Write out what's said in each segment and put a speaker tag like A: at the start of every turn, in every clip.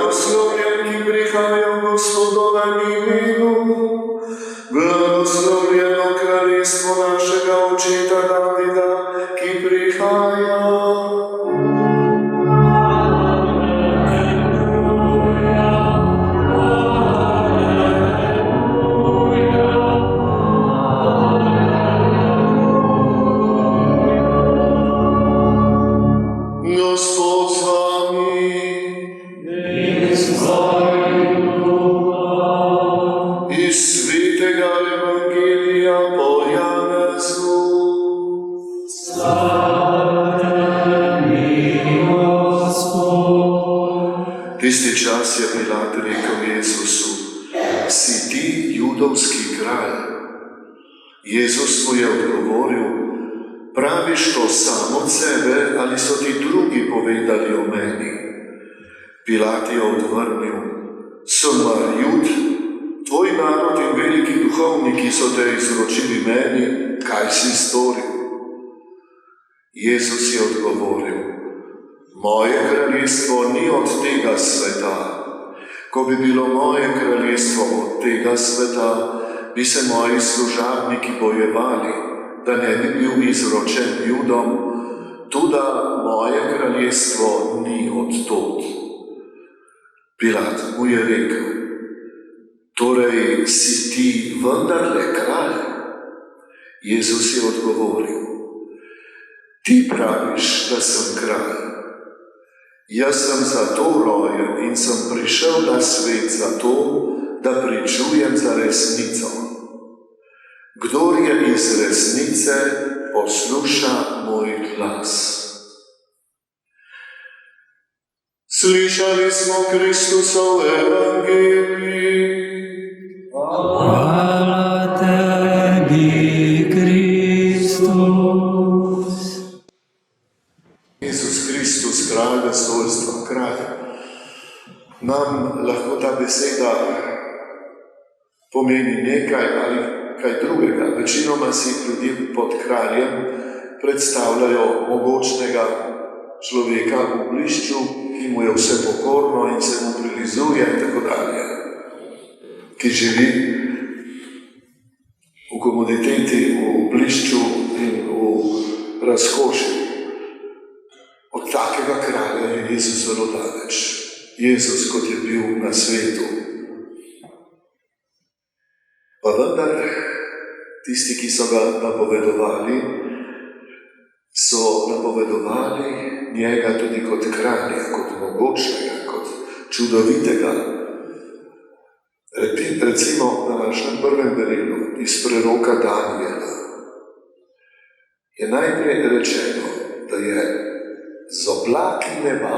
A: Blagoslovljen, ki prihaja v Gospodovem imenu. Blagoslovljeno kraljestvo našega očeta Davida, ki prihaja. Gospod z vami. Iz svetega Evangelija po Janezu. Tisti čas je Pilat rekel Jezusu: Si ti judovski kralj? Jezus mu je odgovoril: Praviš to sam od sebe, ali so ti drugi povedali o meni? Pilat je odvrnil: Sem mar Jud? Tvoj narod in veliki duhovniki so te izročili meni, kaj si storil? Jezus je odgovoril: Moje kraljestvo ni od tega sveta. Ko bi bilo moje kraljestvo od tega sveta, bi se moji služabniki bojevali, da ne bi bil izročen Judom, tudi moje kraljestvo ni od tod. Pilat mu je rekel: Torej si ti vendarle kralj? Jezus je odgovoril: Ti praviš, da sem kralj. Jaz sem zato rojen in sem prišel na svet zato, da pričujem za resnico. Kdor je iz resnice, posluša moj glas. Slišali smo Kristusov evangelij.
B: Hvala tebi, Kristus.
A: Jezus Kristus, kralj vesoljstva, kralj. Nam lahko ta beseda pomeni nekaj ali kaj drugega. Večinoma si ljudje pod kraljem predstavljajo mogočnega človeka v blišču, ki mu je vse pokorno in se mu prilizuje in tako dalje, ki živi v komoditeti, v blišču in v razkošju. Od takega kralja je Jezus zelo daleč. Jezus, kot je bil na svetu. Pa vendar, tisti, ki so ga napovedovali, so napovedovali njega tudi kot kralja, kot mogočnega, kot čudovitega. Recimo na našem prvem berilu iz preroka Danijela je najprej rečeno, da je z oblaki neba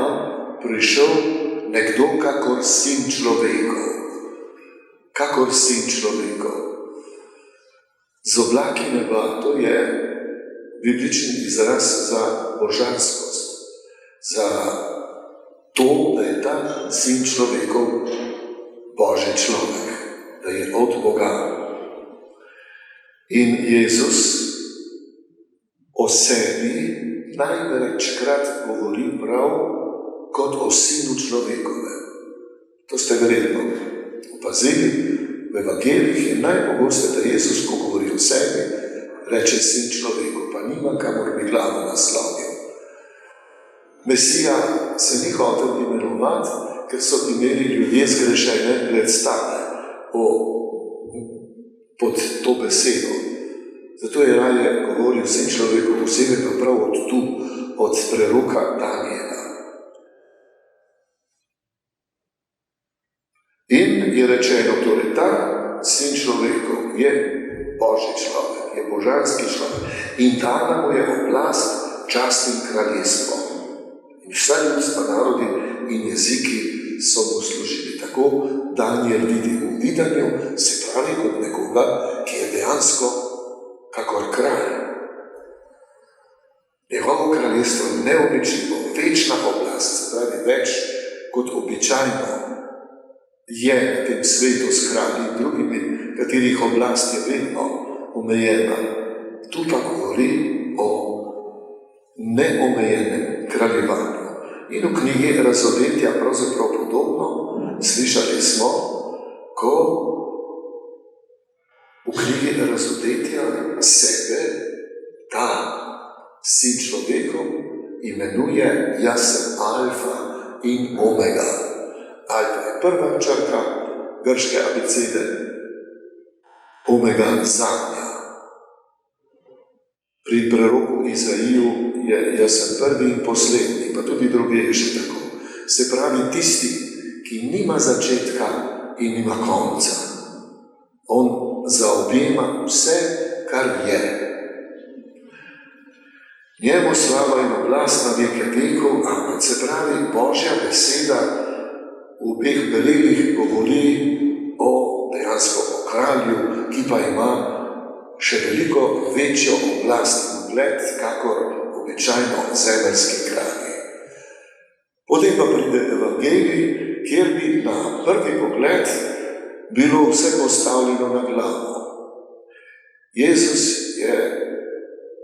A: prišel nekdo kakor sin človekov. Kakor sin človekov. Z oblaki neba, to je biblični izraz za božanskost. Za to, da je ta sin človekov Božji človek. Da je od Boga. In Jezus o sebi največkrat govori prav kot o sinu človekovem. To ste verjetno opazili. V evangeljih je najpogosteje, da Jezus, ko govori o sebi, reče sin človeku, pa nima kamor bi glavo naslonil. Mesija se ni hotel imenovati, ker so imeli ljudje zgrešene predstave pod to besedo. Zato je raje govoril sin človeku, posebej pa prav od preroka Danijela. In je rečeno, torej ta sin človekov je Božji človek, je božanski človek in dana mu je oblast, čast in kraljestvo. In vsa ljudstva, narodi in jeziki so mu služili. Tako Danijel vidi v vidanju, se pravi kot nekoga, ki je dejansko kakor kralj. Njegovo kraljestvo je neobičajno, večna oblast, se pravi več kot običajno je na tem svetu s kralji in drugimi, katerih oblast je vedno omejena. Tu pa govori o neomejenem kraljevanju. In v knjigi Razodetja pravzaprav podobno slišali smo, ko v knjigi Razodetja sebe ta sin človekom imenuje: jaz sem Alfa in Omega. Alfa je prva črka grške abecede, Omega zadnja. Pri preroku Izaiju je: jaz sem prvi in poslednji, pa tudi druge je še tako. Se pravi, tisti, ki nima začetka in nima konca. On zaobjema vse, kar je. Njemu slava in oblast na veke vekov, amen. Se pravi, Božja beseda v obeh belilih govori o dejansko o kralju, ki pa ima še veliko večjo oblast in ugled, kakor običajno zemeljski kralji. Potem pa pride evangelij, kjer bi na prvi pogled bilo vse postavljeno na glavo. Jezus je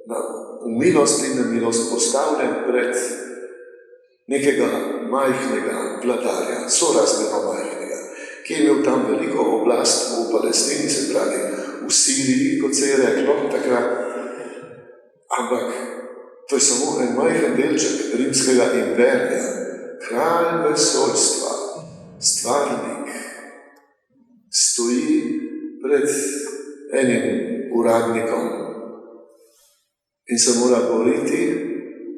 A: v milost in nemilost postavljen pred nekega majhnega vladarja, sorazmerno majhnega, ki je imel tam veliko oblast v Palestini, se pravi v Siriji, kot se je reklo takrat. Ampak to je samo en majhen delček rimskega imperija. Kralj vesoljstva, stvarnik, stoji pred enim uradnikom in se mora boriti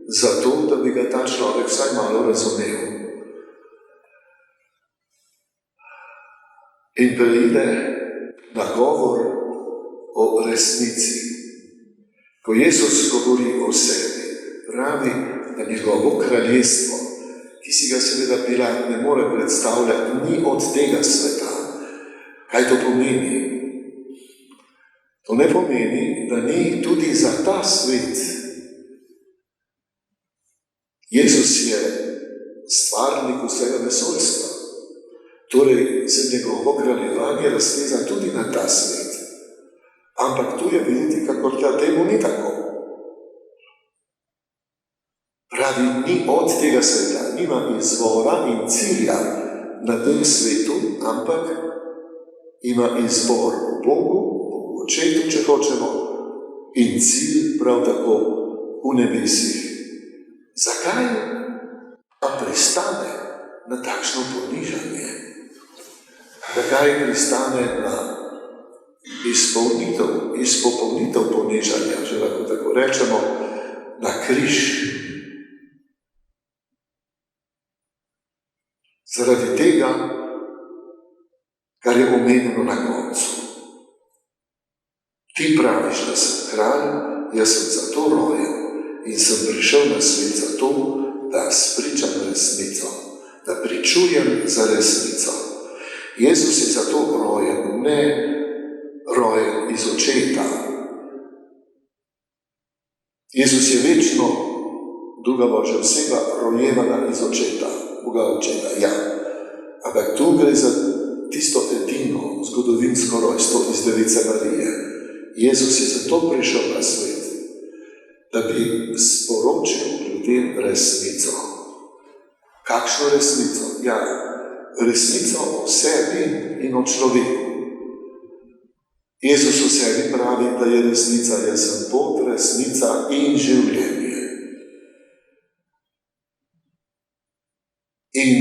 A: za to, da bi ga ta človek vsaj malo razumel. In preide na govor o resnici. Ko Jezus govori o sebi, pravi, da njegovo kraljestvo, ki si ga seveda Pilat ne more predstavljati, ni od tega sveta. Kaj to pomeni? To ne pomeni, da ni tudi za ta svet. Jezus je stvarnik vsega vesoljstva. Torej se njegovo kraljevanje razteza tudi na ta svet. Ampak tu je videti, kakor temu ni tako. Pravi, ni od tega sveta, nima izvora in cilja na tem svetu, ampak ima izvor v Bogu, v Očetu, če hočemo, in cilj prav tako v nebesih. Zakaj pa pristane na takšno ponižanje? Zakaj pristane na izpopolnitev ponižanja, že lahko tako rečemo, na križ? Zaradi tega, kar je omenjeno na koncu. Ti praviš, da sem kralj, jaz sem zato rojen in sem prišel na svet zato, da spričam resnico, da pričujem za resnico. Jezus je zato rojen, ne rojen iz očeta. Jezus je večno druga Božja oseba, rojevana iz očeta, Boga očeta, ja. Ampak tu gre za tisto edino zgodovinsko rojstvo iz Device Marije. Jezus je zato prišel na svet, da bi sporočil ljudem resnico. Kakšno resnico? Ja, resnico o sebi in o človeku. Jezus o sebi pravi, da je resnica, jaz sem pot, resnica in življenje. In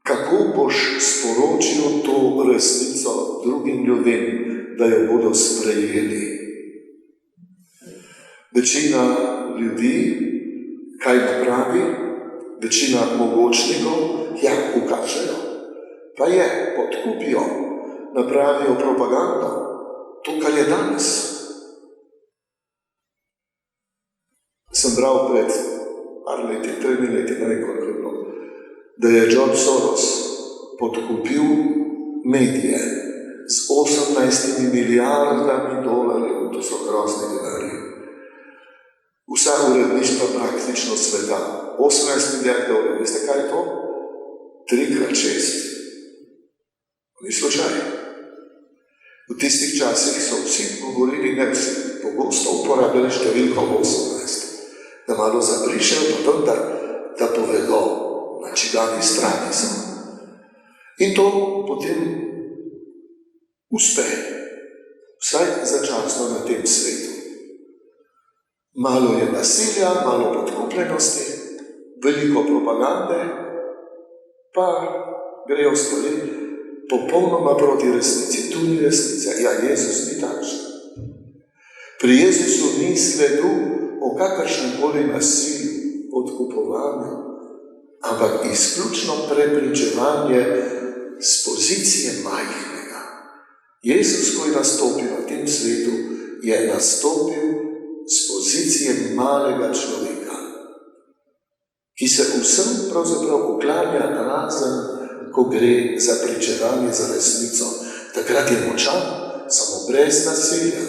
A: kako boš sporočil to resnico drugim ljudem, da jo bodo sprejeli? Večina ljudi, kaj napravi? Večina mogočnikov, ja, ukažejo. Pa je, podkupijo, napravijo propagando. To, kar je danes. Sem bral pred par leti, 3 leti, ne vem, koliko je bilo, da je George Soros podkupil medije z 18 milijardami dolarjev, to so grozni denarji. Vsa uredništva praktično sveta, 18 milijard dolarjev, veste kaj je to? 3x6. Ni slučaj. V tistih časih so vsi govorili, ne vsi, pogosto uporabljali številko 18, da malo zabrišejo, pa vendar, da povedo, na čigani strani so. In to potem uspe, vsaj začasno na tem svetu. Malo je nasilja, malo podkupljenosti, veliko propagande, pa grejo stvari popolnoma proti resnici. Tu ni resnica, ja, Jezus ni takšen. Pri Jezusu ni sledu o kakršnem koli nasilju, podkupovanju, ampak izključno prepričevanje z pozicije majhnega. Jezus, ko je nastopil na tem svetu, je nastopil z pozicije malega človeka, ki se vsem pravzaprav uklanja razen, ko gre za pričevanje za resnico. Takrat je močan, samo brez nasilja.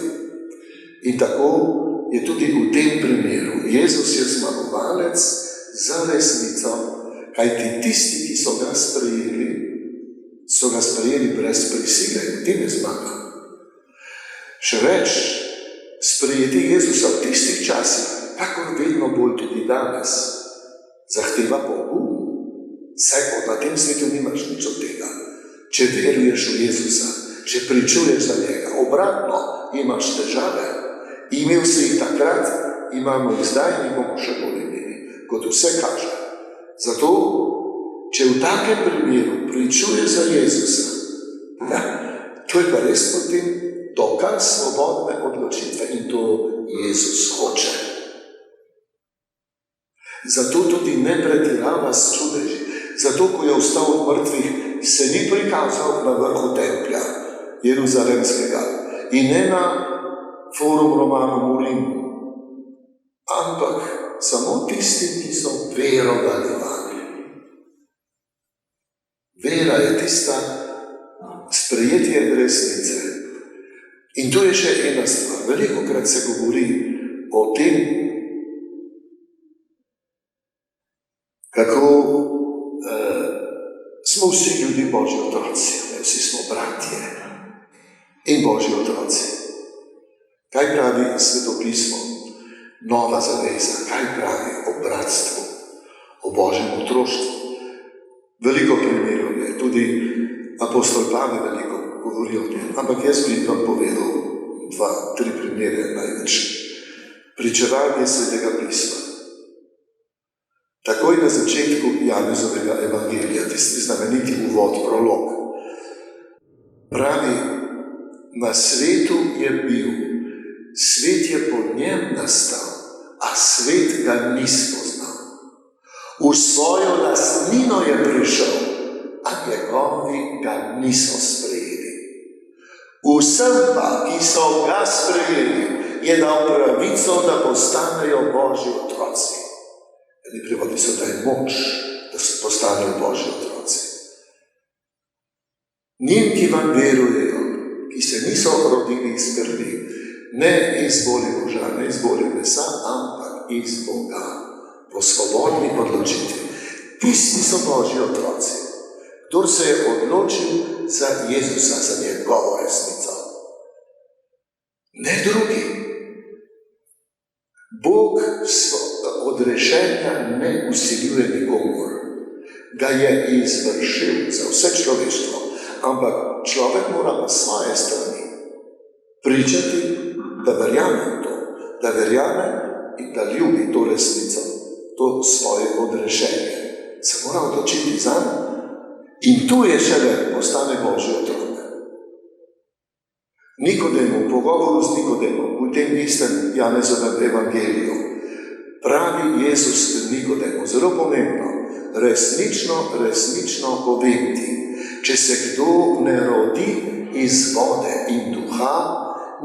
A: In tako je tudi v tem primeru. Jezus je zmagovalec za resnico, kajti tisti, ki so ga sprejeli brez prisile, in tem je zmaga. Še več, sprejeti Jezusa v tistih časih, kakor vedno bolj tudi danes, zahteva pogum. Saj na tem svetu nimaš nič od tega. Če veruješ v Jezusa, če pričuješ za njega, obratno, imaš težave. Imel si jih takrat, imamo jih zdaj, in bomo še bolj imeli, kot vse kaže. Zato, če v takem primeru pričuješ za Jezusa, to je pa res potem dokaz svobodne odločitve, in to Jezus hoče. Zato tudi ne pretirava s čudeži. Zato, ko je vstal od mrtvih, se ni prikazal na vrhu templja Jeruzalemskega in ne na Forum Romanum v Rimu, ampak samo tistim, ki so verovali vanj. Vera je tista sprejetje resnice. In tu je še ena stvar. Velikokrat se govori o tem, kako smo vsi ljudi Božji otroci, vsi smo bratje in Božji otroci. Kaj pravi Svetopismo, Nova zaveza, kaj pravi o bratstvu, o Božjem otroštvu? Veliko primerov je, tudi apostol Pavel veliko govori o tem, ampak jaz bi vam povedal 2-3 primere največ. Pričevanje Svetega pisma. Takoj na začetku Janezovega evangelija, tisti znameniti uvod, prolog, pravi, na svetu je bil, svet je po njem nastal, a svet ga ni spoznal. V svojo lastnino je prišel, a njegovi ga niso sprejeli. Vsem pa, ki so ga sprejeli, je dal pravico, da postanejo Božji otroci. Eni prevodi so, da je moč, da se postanejo Božji otroci. Njim, ki vam verujejo, ki se niso rodili iz krvi, ne iz voli moža, ne iz voli mesa, ampak iz Boga, po svobodni odločitvi. Tisti so Božji otroci. Kdor se je odločil za Jezusa, za njegovo resnico. Ne drugi. Bog odrešenja ne vsiljuje nikomur. Ga je izvršil za vse človeštvo, ampak človek mora na svoje strani pričati, da verjame v to, da verjame in da ljubi to resnico, to svoje odrešenje. Se mora odločiti zanj in tu je šele postane Božji otrok. Nikodemu, v pogovoru z Nikodemom, v tem istem Janezovem evangeliju, pravi Jezus Nikodemu, zelo pomembno, resnično povem ti, če se kdo ne rodi iz vode in duha,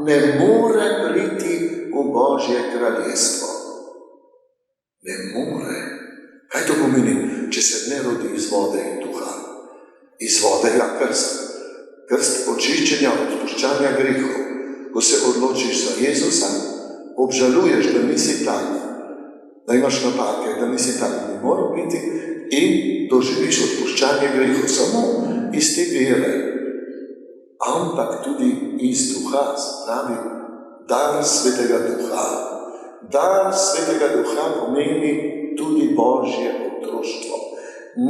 A: ne more priti v Božje kraljestvo. Ne more. Kaj to pomeni, če se ne rodi iz vode in duha? Iz vode je krst. Krst očiščenja, odpuščanja grehov. Ko se odločiš za Jezusa, obžaluješ, da nisi tak, da imaš napake, da nisi tak, da ne mora biti, in doživiš odpuščanje grehov samo iz te vere, ampak tudi iz duha, pravi dar Svetega Duha. Dar Svetega Duha pomeni tudi Božje otroštvo.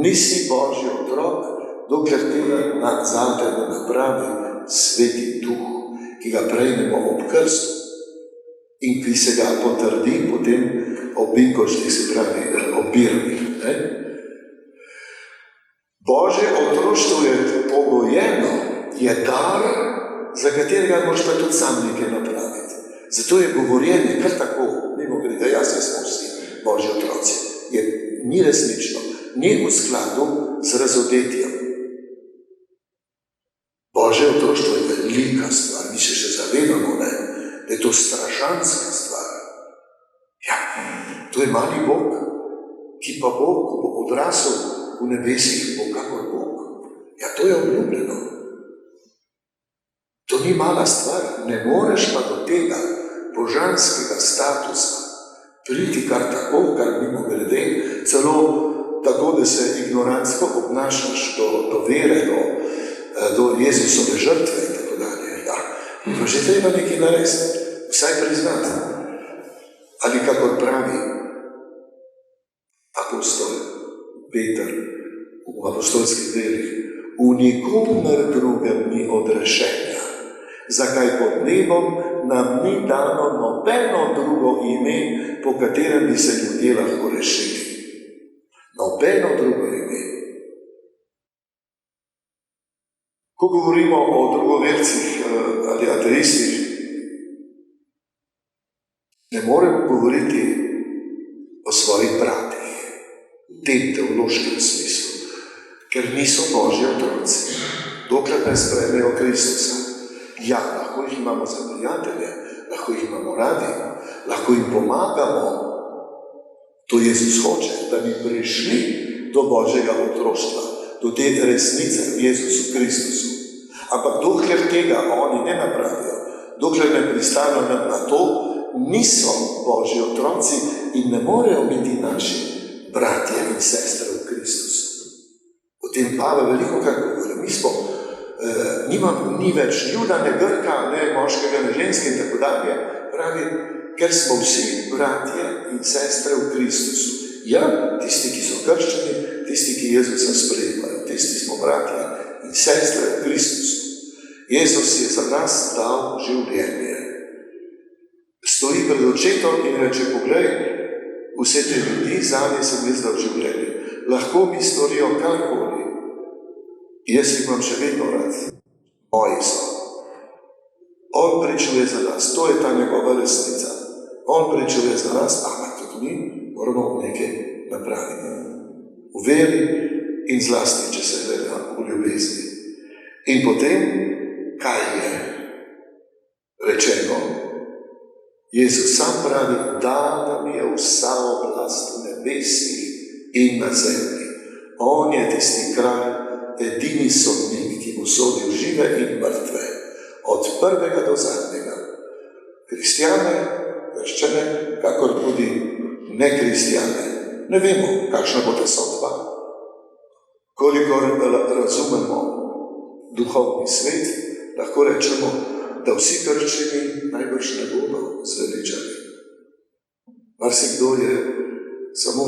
A: Nisi Božji otrok, dokler tega zate ne napravi Sveti Duh, ki ga prejmemo ob krstu in ki se ga potrdi potem ob binkošti, se pravi ob birmi. Božje otroštvo je pogojeno, je dar, za katerega moraš pa tudi sam nekaj napraviti. Zato je govorjenje kar tako, mimo grede, jasno smo vsi Božji otroci. Ni resnično, ni v skladu z razodetjem. Božje otroštvo je velika stvar, mi se še zavedamo, da je to strašanska stvar. Ja, to je mali Bog, ki pa Bog, ko bo odrasel v nebesih, bo kakor Bog. Ja, to je obljubljeno. To ni mala stvar, ne moreš pa do tega božanskega statusa priti kar tako, kar mimo grede, celo tako, da se ignorantsko obnašaš do vere, do Jezusove žrtve in tako dalje. Ja, pa že treba nekaj narediti, vsaj priznati. Ali kakor pravi apostol Peter v apostolskih delih, v nikomer drugem ni odrešenja, zakaj pod nebom nam ni dano nobeno drugo ime, po katerem bi se ljudje lahko rešili. Nobeno drugo ime. Ko govorimo o drugovercih ali ateistih, ne moremo govoriti o svojih bratih v tem teološkem smislu, ker niso Božji otroci, dokler ne sprejmejo Kristusa. Ja, lahko jih imamo za prijatelje, lahko jih imamo radi, lahko jim pomagamo. To Jezus hoče, da bi prišli do Božjega otroštva, do te resnice v Jezusu Kristusu. Ampak dokler tega oni ne napravijo, dokler ne pristanejo na to, niso Božji otroci in ne morejo biti naši bratje in sestre v Kristusu. O tem Pavel veliko kar govori. Mi smo, ni več Juda, ne Grka, ne moškega, ne ženske in tako dalje. Pravi, ker smo vsi bratje in sestre v Kristusu. Ja, tisti, ki so krščeni, tisti, ki Jezusa sprejemajo, tisti smo bratje in sestre v Kristusu. Jezus je za nas dal življenje. Stoji pred očetom in reče, poglej, vse te ljudi, zanje sem jaz dal življenje. Lahko mi storijo karkoli. Jaz jih imam še vedno rad. Moji so. On pričuje za nas, to je ta njegova resnica. On pričuje za nas, ampak tudi mi moramo nekaj napraviti. V veri in zlasti, če se gleda v ljubezni. In potem, kaj je rečeno? Jezus sam pravi, da nam je vsa oblast v nebesih in na zemlji. On je tisti kralj, edini sodnik, ki bo sodil žive in mrtve, od prvega do zadnjega. Kristjane, krščane, kakor tudi nekristjane. Ne vemo, kakšna bo ta sodba. Kolikor razumemo duhovni svet, lahko rečemo, da vsi krščani najbrž ne bodo zveličani. Marsikdo je samo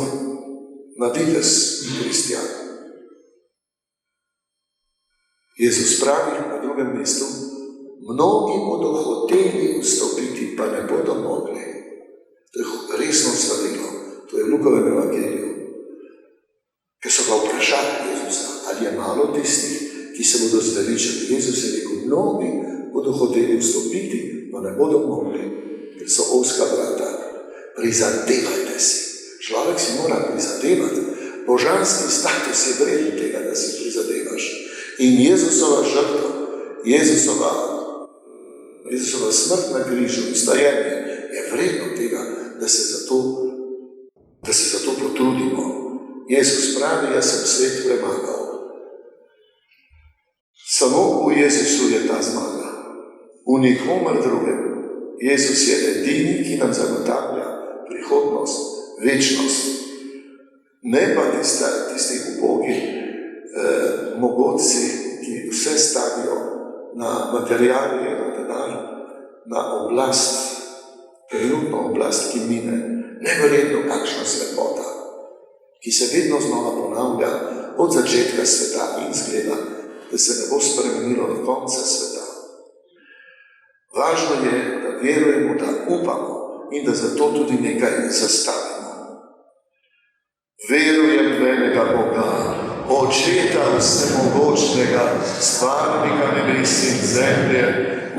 A: na videz kristjan. Jezus pravi na drugem mestu, mnogi bodo hoteli vstopiti, pa ne bodo mogli. To je resno slavilo, to je v Lukovem evangeliju. Ker so ga vprašali Jezusa, ali je malo tistih, ki se bodo zveličali. Jezus je rekel, mnogi bodo hoteli vstopiti, pa ne bodo mogli, ker so ozka vrata. Prizadevajte si. Človek si mora prizadevati. Božanski status je vreden tega, da si prizadevaš. In Jezusova žrtva, Jezusova smrt na križu in stajenje je vredno tega, da se za to potrudimo. Jezus pravi, jaz sem svet premagal. Samo v Jezusu je ta zmaga. V nikomer drugem. Jezus je edini, ki nam zagotavlja prihodnost, večnost. Ne pa tisti ubogi mogoci, ki vse stavijo na materialje, na denar, na oblast, trenutno oblast, ki mine. Neverjetno kakšna slepota, ki se vedno znova ponavlja od začetka sveta in zgleda, da se ne bo spremenilo do konca sveta. Važno je, da verujemo, da upamo in da zato tudi nekaj zastavimo. Verujem v enega Boga, Očeta vsemogočnega, stvarnika nebes in zemlje,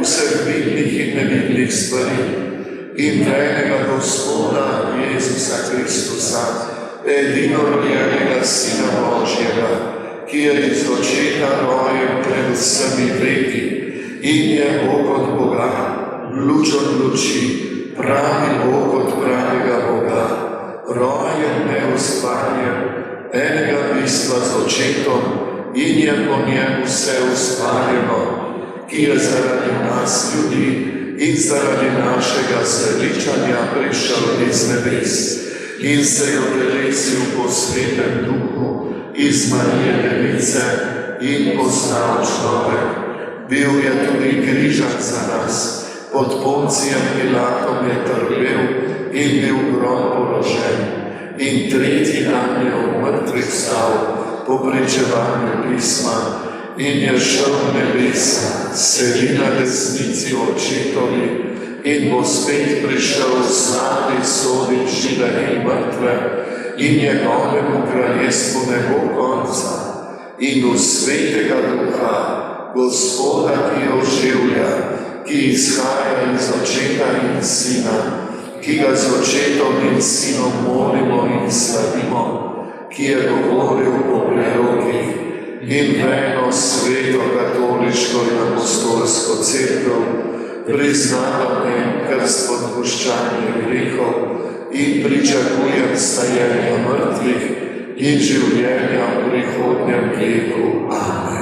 A: vseh vidnih in nevidnih stvari, in v enega Gospoda Jezusa Kristusa, edinorojenega Sina Božjega, ki je iz Očeta rojen pred vsemi veki in je Bog od Boga, luč od luči, pravi Bog od pravega Boga, rojen neustvarjen, enega bistva z Očetom in je po njemu vse ustvarjeno, ki je zaradi nas ljudi in zaradi našega zveličanja prišel iz nebes in se je odelesil po svetem duhu iz Marije Device in postal človek. Bil je tudi križan za nas, pod Poncijem Pilatom je trpel in bil v grob položen. In tretji dan je od mrtvih vstal po pričevanju pisma in je šel v nebesa, sedi na desnici Očetovi in bo spet prišel v slavi sodit žive in mrtve in njegovemu kraljestvu ne bo konca. In v svetega duha, Gospoda, ki oživlja, ki izhaja iz Očeta in Sina, ki ga z Očetom in Sinom molimo in slavimo, ki je govoril po prerokih in v eno sveto katoliško in apostolsko cerkev, priznavam en krst odpuščanja grehov in pričakujem stajenja mrtvih in življenja v prihodnjem veku. Amen.